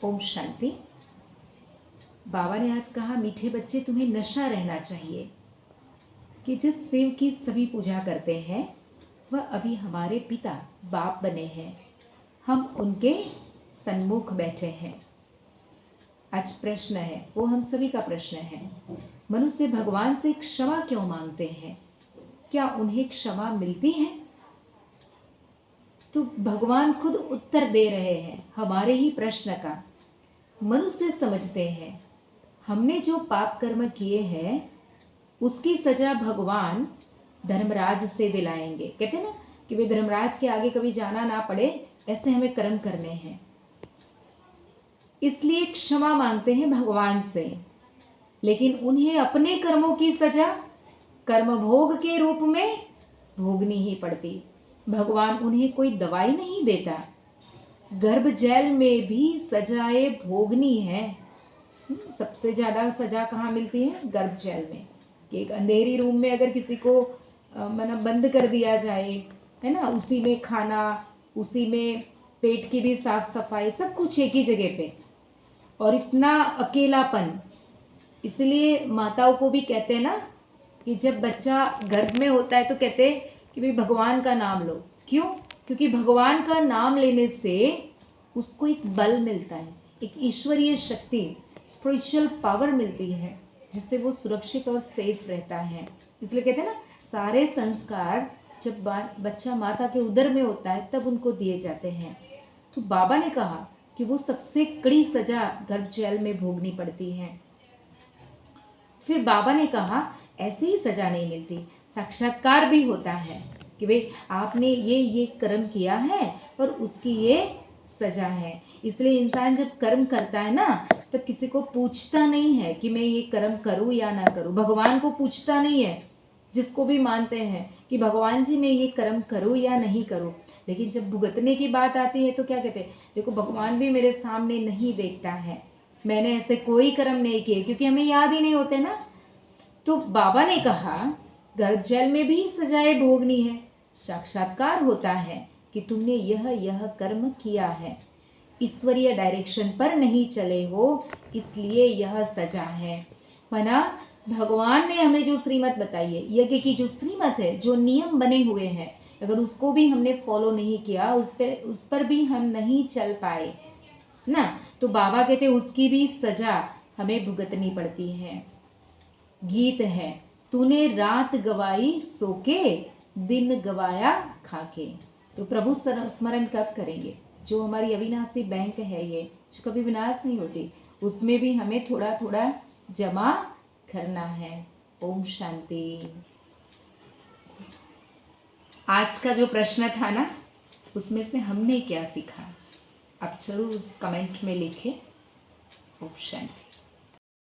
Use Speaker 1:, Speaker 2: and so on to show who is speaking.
Speaker 1: ओम शांति। बाबा ने आज कहा, मीठे बच्चे तुम्हें नशा रहना चाहिए कि जिस शिव की सभी पूजा करते हैं वह अभी हमारे पिता बाप बने हैं, हम उनके सन्मुख बैठे हैं। आज प्रश्न है, वो हम सभी का प्रश्न है, मनुष्य भगवान से क्षमा क्यों मांगते हैं? क्या उन्हें क्षमा मिलती है? तो भगवान खुद उत्तर दे रहे हैं हमारे ही प्रश्न का। मनुष्य समझते हैं हमने जो पाप कर्म किए हैं उसकी सजा भगवान धर्मराज से दिलाएंगे। कहते हैं ना कि वे धर्मराज के आगे कभी जाना ना पड़े, ऐसे हमें कर्म करने हैं, इसलिए क्षमा मांगते हैं भगवान से। लेकिन उन्हें अपने कर्मों की सजा कर्म भोग के रूप में भोगनी ही पड़ती। भगवान उन्हें कोई दवाई नहीं देता। गर्भ जेल में भी सजाएं भोगनी है। सबसे ज़्यादा सजा कहाँ मिलती है? गर्भ जेल में। कि एक अंधेरी रूम में अगर किसी को मतलब बंद कर दिया जाए, है ना, उसी में खाना, उसी में पेट की भी साफ सफाई, सब कुछ एक ही जगह पे, और इतना अकेलापन। इसलिए माताओं को भी कहते हैं ना कि जब बच्चा गर्भ में होता है तो कहते हैं कि भाई भगवान का नाम लो। क्यों? क्योंकि भगवान का नाम लेने से उसको एक बल मिलता है, एक ईश्वरीय शक्ति, स्पिरिचुअल पावर मिलती है, जिससे वो सुरक्षित और सेफ रहता है। इसलिए कहते हैं ना, सारे संस्कार जब बच्चा माता के उदर में होता है तब उनको दिए जाते हैं। तो बाबा ने कहा कि वो सबसे कड़ी सजा गर्भ जेल में भोगनी पड़ती है। फिर बाबा ने कहा ऐसे ही सजा नहीं मिलती, साक्षात्कार भी होता है कि भाई आपने ये कर्म किया है और उसकी ये सजा है। इसलिए इंसान जब कर्म करता है ना, तब किसी को पूछता नहीं है कि मैं ये कर्म करूं या ना करूं। भगवान को पूछता नहीं है, जिसको भी मानते हैं कि भगवान जी मैं ये कर्म करूं या नहीं करूं। लेकिन जब भुगतने की बात आती है तो क्या कहते हैं, देखो भगवान भी मेरे सामने नहीं देखता है, मैंने ऐसे कोई कर्म नहीं किए, क्योंकि हमें याद ही नहीं होते ना। तो बाबा ने कहा गर्भ जेल में भी सजाएं भोगनी है। साक्षात्कार होता है कि तुमने यह कर्म किया है, ईश्वरीय डायरेक्शन पर नहीं चले हो, इसलिए यह सजा है। माना भगवान ने हमें जो श्रीमत बताई है, यज्ञ की जो श्रीमत है, जो नियम बने हुए हैं, अगर उसको भी हमने फॉलो नहीं किया, उस पर भी हम नहीं चल पाए ना, तो बाबा कहते उसकी भी सजा हमें भुगतनी पड़ती है। गीत है, तूने रात गवाई सोके, दिन गवाया खाके। तो प्रभु स्मरण कब करेंगे? जो हमारी अविनाशी बैंक है, ये जो कभी विनाश नहीं होती, उसमें भी हमें थोड़ा थोड़ा जमा करना है। ओम शांति। आज का जो प्रश्न था ना, उसमें से हमने क्या सीखा, आप जरूर उस कमेंट में लिखें। ओम शांति।